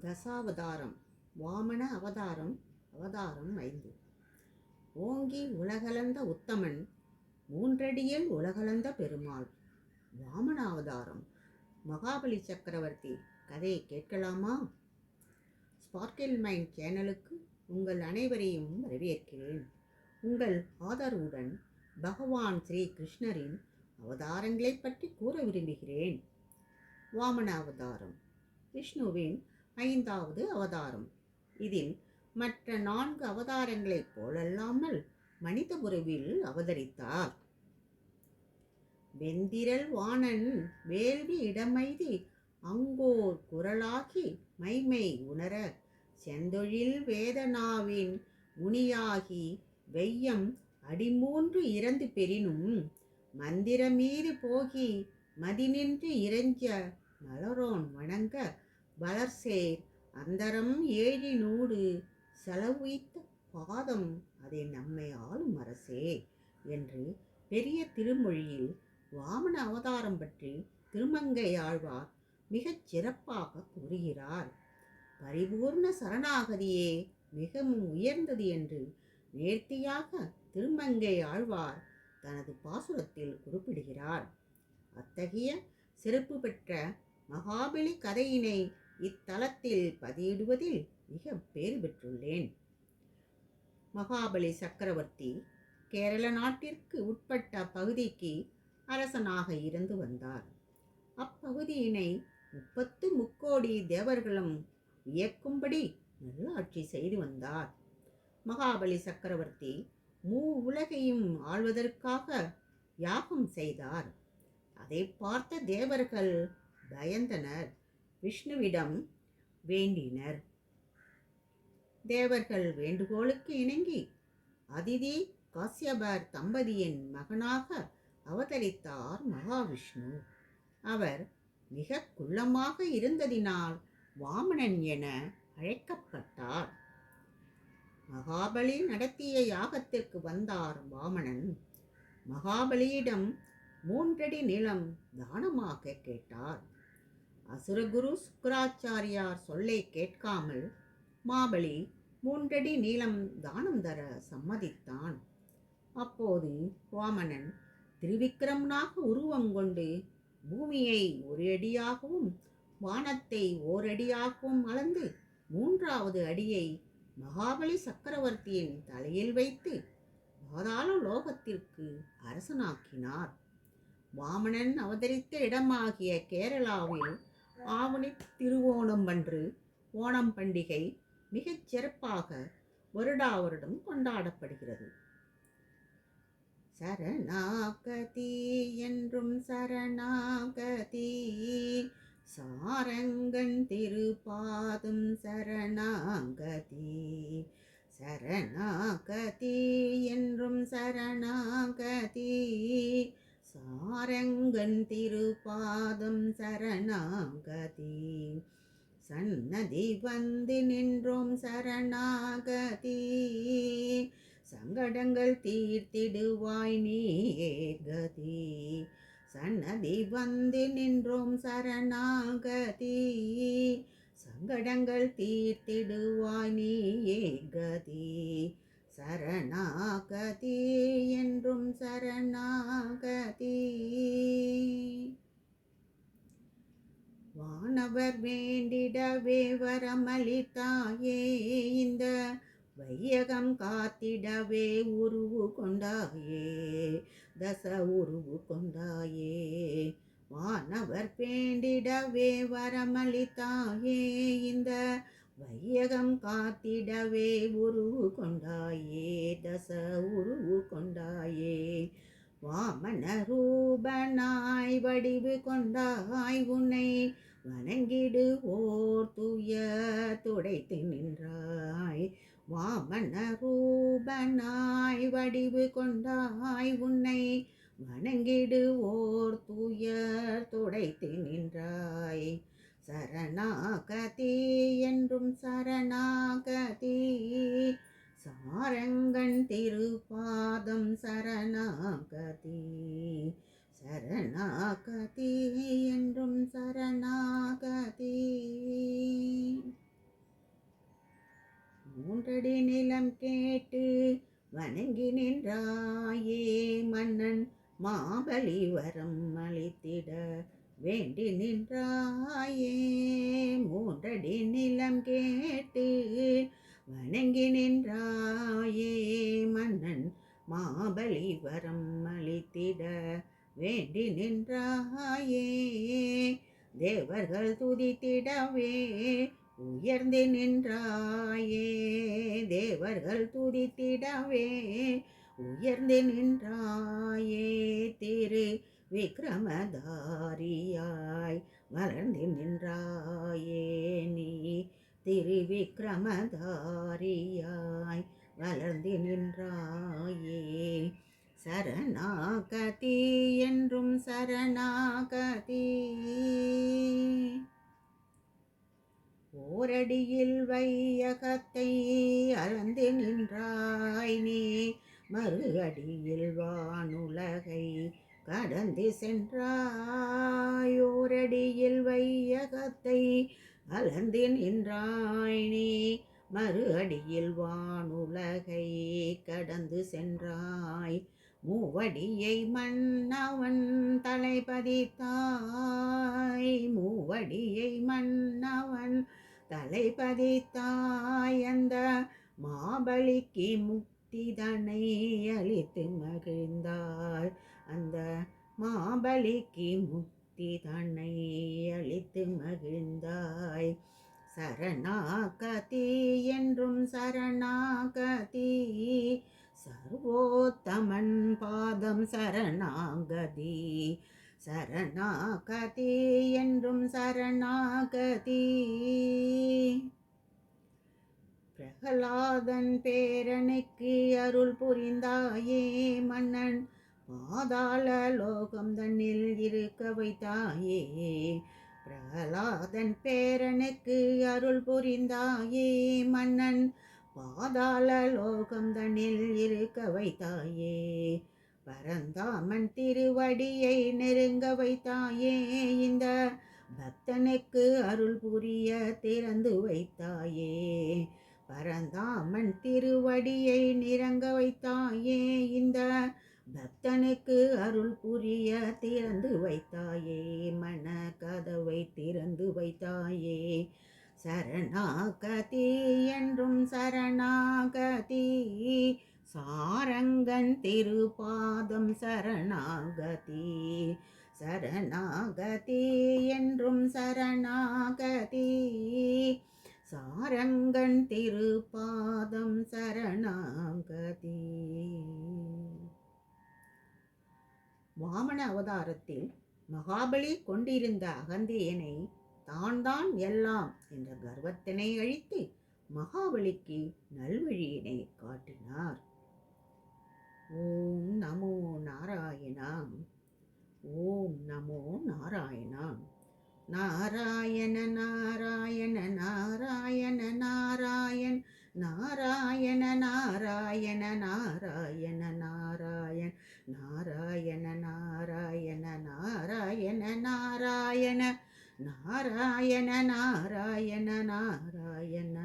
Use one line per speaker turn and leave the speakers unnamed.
தசாவதாரம். வாமன அவதாரம். அவதாரம் 5. ஓங்கி உலகளந்த உத்தமன், மூன்றடியில் உலகளந்த பெருமாள். வாமன அவதாரம். மகாபலி சக்கரவர்த்தி கதையை கேட்கலாமா? ஸ்பார்க்கிள் மைண்ட் சேனலுக்கு உங்கள் அனைவரையும் வரவேற்கிறேன். உங்கள் ஆதரவுடன் பகவான் ஸ்ரீ கிருஷ்ணரின் அவதாரங்களை பற்றி கூற விரும்புகிறேன். வாமன அவதாரம் விஷ்ணுவின் 5வது அவதாரம். இதில் மற்ற 4 அவதாரங்களைப் போலல்லாமல் மனித உருவில் அவதரித்தார். வெந்திரல் வாணன் வேள்வி இடமைதி அங்கோர் குரலாகி மைமை உணர செந்தொழில் வேதனாவின் முனியாகி வெய்யம் அடிமூன்று இறந்து பெறினும் மந்திரமீது போகி மதிநின்று இறைஞ்ச மலரோன் வணங்க வளர்சேர் அந்தரம் ஏழினூடு செலவுய்த்த பாதம் அதை நம்மை ஆளும் அரசே என்று பெரிய திருமொழியில் வாமன அவதாரம் பற்றி திருமங்கை ஆழ்வார் மிகச் சிறப்பாக கூறுகிறார். பரிபூர்ண சரணாகதியே மிகவும் உயர்ந்தது என்று நேர்த்தியாக திருமங்கை ஆழ்வார் தனது பாசுரத்தில் குறிப்பிடுகிறார். அத்தகைய சிறப்பு பெற்ற மகாபலி கதையினை இத்தலத்தில் பதியிடுவதில் மிக பேறு பெற்றுள்ளேன். மகாபலி சக்கரவர்த்தி கேரள நாட்டிற்கு உட்பட்ட பகுதிக்கு அரசனாக இருந்து வந்தார். அப்பகுதியினை 30 முக்கோடி தேவர்களும் வியக்கும்படி நல்லாட்சி செய்து வந்தார். மகாபலி சக்கரவர்த்தி உலகையும் ஆள்வதற்காக யாகம் செய்தார். அதை பார்த்த தேவர்கள் பயந்தனர், விஷ்ணுவிடம் வேண்டினர். தேவர்கள் வேண்டுகோளுக்கு இணங்கி அதிதி காசியபர் தம்பதியின் மகனாக அவதரித்தார் மகாவிஷ்ணு. அவர் மிக குள்ளமாக இருந்ததினால் வாமனன் என அழைக்கப்பட்டார். மகாபலி நடத்திய யாகத்திற்கு வந்தார் வாமனன். மகாபலியிடம் 3 அடி நிலம் தானமாக கேட்டார். அசுரகுரு சுக்கராச்சாரியார் சொல்லை கேட்காமல் மாபலி 3 அடி நீளம் தானம் தர சம்மதித்தான். அப்போது வாமனன் திருவிக்கிரமனாக உருவம் கொண்டு பூமியை 1 அடியாகவும் வானத்தை 1 அடியாகவும் அளந்து 3வது அடியை மகாபலி சக்கரவர்த்தியின் தலையில் வைத்து பாதாள லோகத்திற்கு அரசனாக்கினார். வாமனன் அவதரித்த இடமாகிய கேரளாவில் ஆவணி திருவோணம் அன்று ஓணம் பண்டிகை மிகச் சிறப்பாக வருடாவருடம் கொண்டாடப்படுகிறது. சரணாகதி என்றும் சரணாகதி, சாரங்கன் திருப்பாதும் சரணாகதி. சரணாகதி என்றும் சரணாகதி, சாரங்கன் திருப்பாதம் சரணாகதி. சன்னதி வந்து நின்றோம் சரணாகதி, சங்கடங்கள் தீர்த்திடுவாய் நீயே கதி. சன்னதி வந்து நின்றோம் சரணாகதி, சங்கடங்கள் தீர்த்திடுவாய் நீயே கதி. சரணாகதி என்றும் சரணாகதி. வானவர் வேண்டிடவே வரமளித்தாயே, இந்த வையகம் காத்திடவே உருவு கொண்டாயே, தச உருவு கொண்டாயே. வானவர் வேண்டிடவே வரமளித்தாயே, இந்த வையகம் காத்திடவே உருவு கொண்டாயே, தச உருவு கொண்டாயே. வாமன ரூபனாய் வடிவு கொண்டாய், உன்னை வணங்கிடுவோர் துய துடைத்து நின்றாய். வாமன ரூபனாய் வடிவு கொண்டாய், உன்னை வணங்கிடுவோர் துய துடைத்து நின்றாய். சரணாகதி என்றும் சரணாகதி, சாரங்கன் திருப்பாதம் சரணாகதி. சரணாகதி என்றும் சரணாகதி. நிலம் கேட்டு வணங்கி நின்றாயே மன்னன் மாபலி வரம் அளித்திட வேண்டி நின்றாயே. மூன்றடி நிலம் கேட்டு வணங்கி நின்றாயே மன்னன் மாபலி வரம் அளித்திட வேண்டி நின்றாயே. தேவர்கள் துதித்திடவே உயர்ந்து நின்றாயே. தேவர்கள் துதித்திடவே உயர்ந்து நின்றாயே. திரு விக்ரமதாரியாய் வளர்ந்து நின்றாயே நீ. திருவிக்ரமதாரியாய் வளர்ந்து நின்றாயே. சரணாகதி என்றும் சரணாகதி. ஓரடியில் வையகத்தை அளந்து நின்றாய் நீ. மறு அடியில் வானுலகை கடந்து சென்றாய். ஓரடியில் வையகத்தை அளந்து நின்றாய் நீ. மறு அடியில் வானுலகை கடந்து சென்றாய். மூவடியை மன்னவன் தலைபதித்தாய். மூவடியை மன்னவன் தலைபதித்தாய். அந்த மாபலிக்கு முக்திதனை அளித்து மகிழ்ந்தாள். அந்த மாபலிக்கு முக்திதனை அளித்து மகிழ்ந்தாய். சரணாகதி என்றும் சரணாகதி. சர்வோத்தமன் பாதம் சரணாகதி. சரணாகதி என்றும் சரணாகதி. பிரகலாதன் பேரனுக்கு அருள் புரிந்தாயே மன்னன் பாதாள லோகம் தன்னில் இருக்க வைத்தாயே. பிரகலாதன் பேரனுக்கு அருள் புரிந்தாயே மன்னன் பாதாள லோகம் தன்னில் இருக்க வைத்தாயே. பரந்தாமன் திருவடியை நெருங்க வைத்தாயே. இந்த பக்தனுக்கு அருள் புரிய திறந்து வைத்தாயே. பரந்தாமன் திருவடியை நெருங்க வைத்தாயே. இந்த பக்தனுக்கு அருள் புரிய திறந்து வைத்தாயே. மன கதவை திறந்து வைத்தாயே. சரணாகதி என்றும் சரணாகதி. சாரங்கன் திருப்பாதம் சரணாகதி. சரணாகதி என்றும் சரணாகதி. சாரங்கன் திருப்பாதம் சரணாகதி. வாமன அவதாரத்தில் மகாபலி கொண்டிருந்த அகந்தையனை தான் எல்லாம் என்ற கர்வத்தினை அழித்து மகாபலிக்கு நல்வழியினை காட்டினார். ஓம் நமோ நாராயணா. ஓம் நமோ நாராயணா. நாராயண நாராயண நாராயண நாராயண நாராயண நாராயண நாராயண நாராயண நாராயண நாராயண நாராயண நாராயண நாராயண நாராயண நாராயண